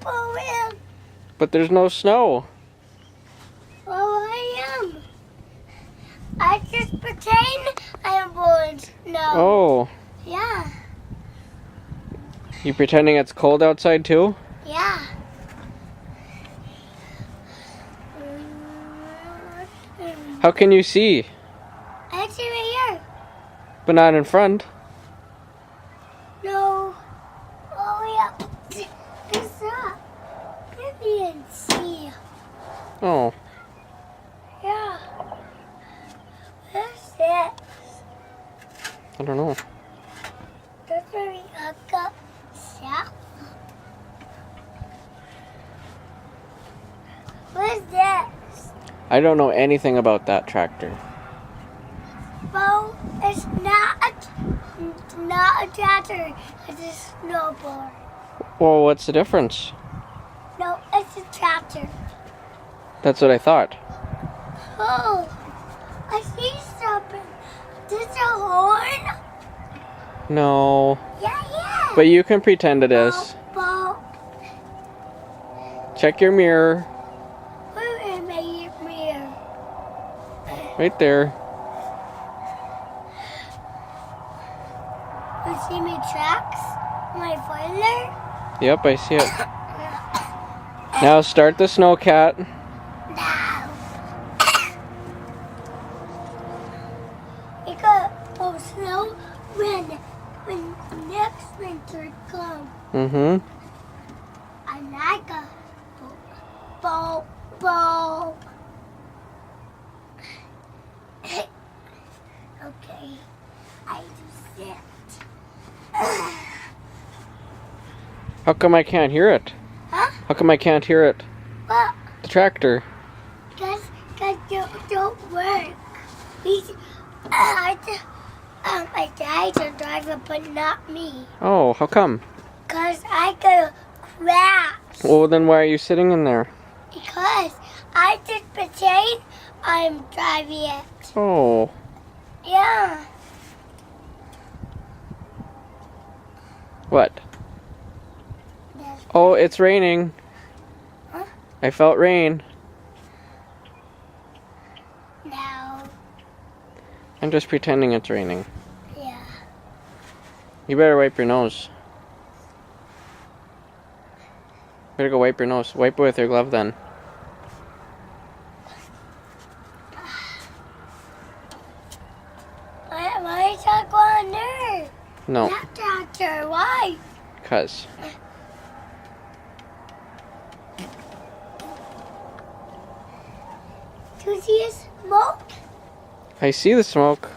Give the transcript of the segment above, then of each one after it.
for him. But there's no snow. Well, I am. I just pretend I am born snow. Oh, Yeah. you pretending it's cold outside too? Yeah. How can you see? I see right here. But not in front. No. Oh, yeah. What's up? I didn't see. Oh, Yeah. What's that? I don't know. That's where we hook up. Yeah. What's that? I don't know anything about that tractor. Well, it's not a tractor. It's a snowboard. Well, what's the difference? No, it's a tractor. That's what I thought. Oh, I see something. This a horn? No. Yeah. But you can pretend it is. Well, Check your mirror. where am I mirror? Right there. You see my tracks? My foiler? Yep, I see it. Now start the snowcat. No. It got snow when next winter comes. Mm-hmm. I like a ball. Okay, I do that. How come I can't hear it? Huh? How come I can't hear it? Well, The tractor. because you don't work. My dad's a driver, but not me. Oh, how come? Because I got crash. Well, then why are you sitting in there? Because I just pretend I'm driving it. Oh, Yeah. what? Oh, it's raining. Huh? I felt rain. No. I'm just pretending it's raining. Yeah. You better wipe your nose. Better go wipe your nose. Wipe it with your glove then. Why is that going there? No, That tractor, why? 'cause. Do you see a smoke? I see the smoke.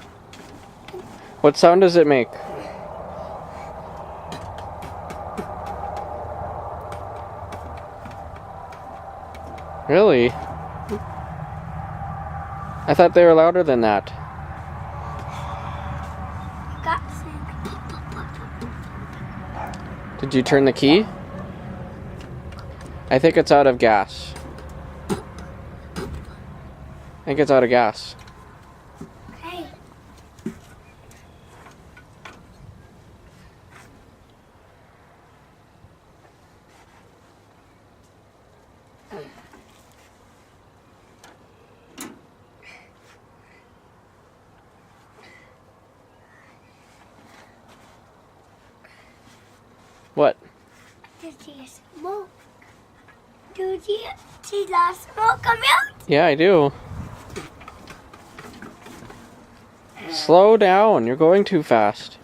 What sound does it make? Really? I thought they were louder than that. Got some. Did you turn the key? I think it's out of gas. I think it's out of gas. Hey. What? Did you see a smoke? Did you see that smoke come out? Yeah, I do. Slow down. You're going too fast.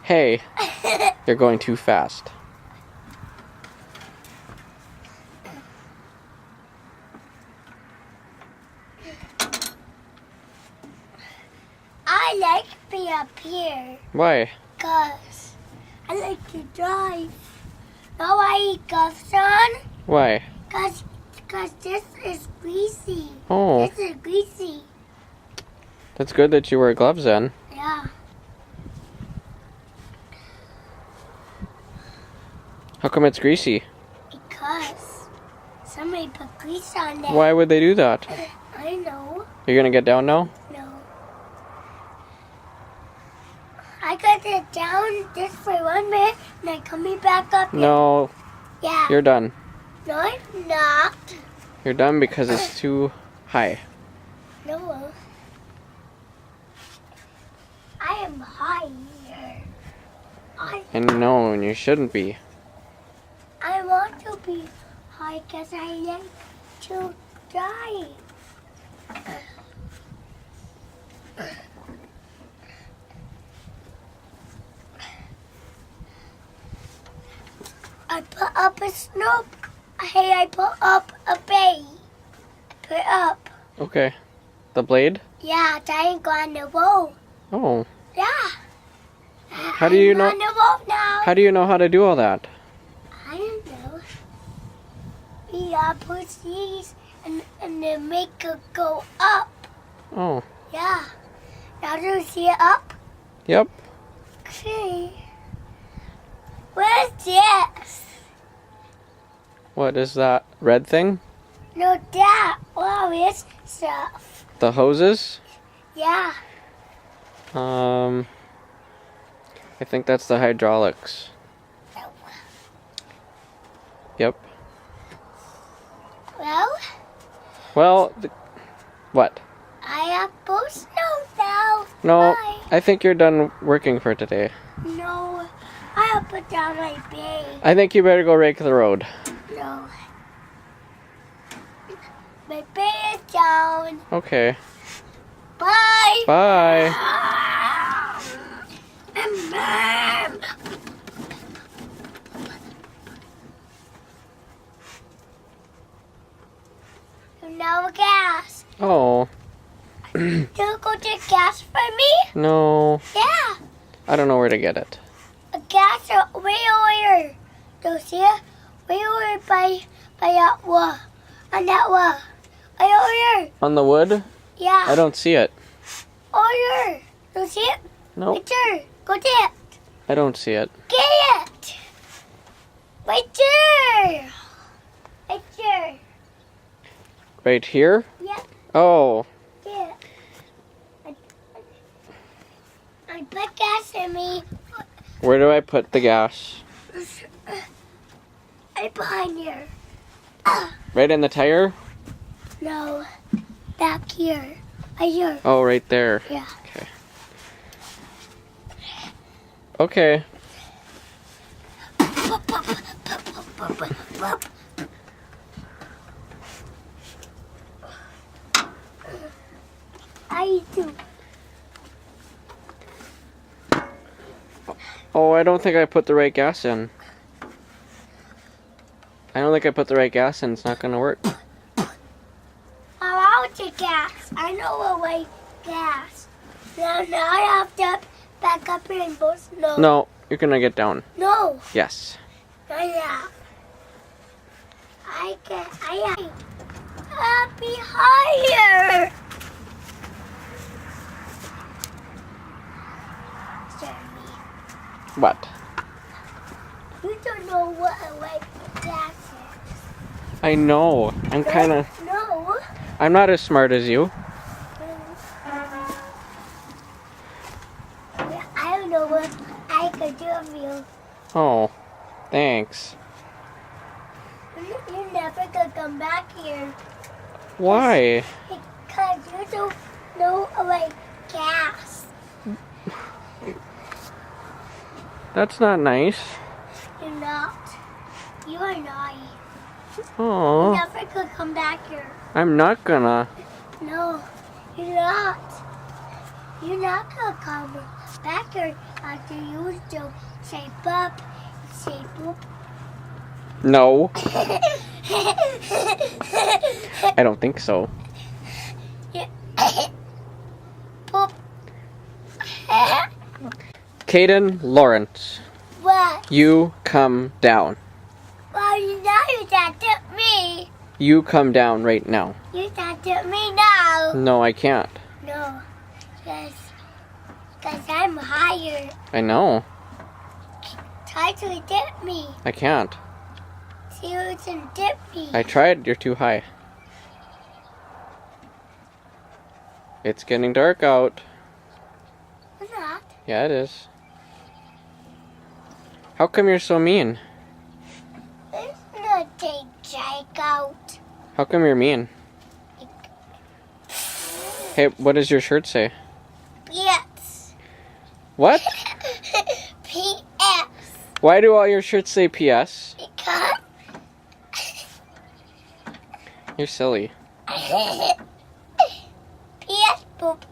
Hey, you're going too fast. I like to be up here Why? because I like to drive. Know why he gloves on? Why? Because this is greasy. Oh, This is greasy. that's good that you wear gloves then. Yeah. How come it's greasy? Because somebody put grease on there. Why would they do that? I know. You're gonna get down now? No. I got it down down just for 1 minute and then coming back up here. No, Yeah. you're done. No, I'm not. You're done because it's too high. No. I am higher. And no, and you shouldn't be. I want to be high because I like to die. I put up a snow. Hey, I put up a bay. Put up. Okay. The blade? Yeah, triangle on the boat. Oh. Yeah. How do you know? I'm on the boat now. How do you know how to do all that? I don't know. We push these and then make it go up. Oh. Yeah. Now do you see it up? Yep. Okay. What is this? What is that red thing? No, that. Wow, it's stuff. The hoses? Yeah. I think that's the hydraulics. Yep. Well, Well, what? I have both snow now. No, Bye. I think you're done working for today. No, I have put down my bag. I think you better go rake the road. No. My bag is down. Okay. Bye. Bye. No gas. Oh, Do you go get gas for me? no. Yeah. I don't know where to get it. A gas way over here. Do you see it? Way over by that wall. On that wall. Way over here. On the wood? Yeah. I don't see it. Over here. Do you see it? Nope. Right there. Go get it. I don't see it. Get it. Right there. Right there. Right here? Yeah. Oh, Yeah. I put gas in me. where do I put the gas? Right behind here. Right in the tire? No. Back here. Right here. Oh, right there. Yeah. Okay. I do. Oh, I don't think I put the right gas in. I don't think I put the right gas in. It's not gonna work. I want the gas. I know what way gas. Now I have to back up here and go snow. No, you're gonna get down. No. Yes. Yeah. I be higher. Jeremy, What? you don't know what a white gas is. I know. I'm kind of. No. I'm not as smart as you. I don't know what I could do for you. Oh, thanks. You never could come back here Why? because you don't know like gas. That's not nice. You're not. You are not. You Oh, never could come back here. I'm not gonna. No, you're not. You're not gonna come back here after you do say bop, say boop. No, I don't think so. Boop. Caden Lawrence, What? you come down. Well, you know you tattooed me. You come down right now. You tattooed me now. No, I can't. No, because I'm higher. I know. Try to dip me. I can't. See who can dip me. I tried. You're too high. It's getting dark out. Or not. Yeah, it is. How come you're so mean? It's not take Jake out. How come you're mean? Hey, what does your shirt say? Yes. What? P.S. Why do all your shirts say PS? Because You're silly. P.S. Poop.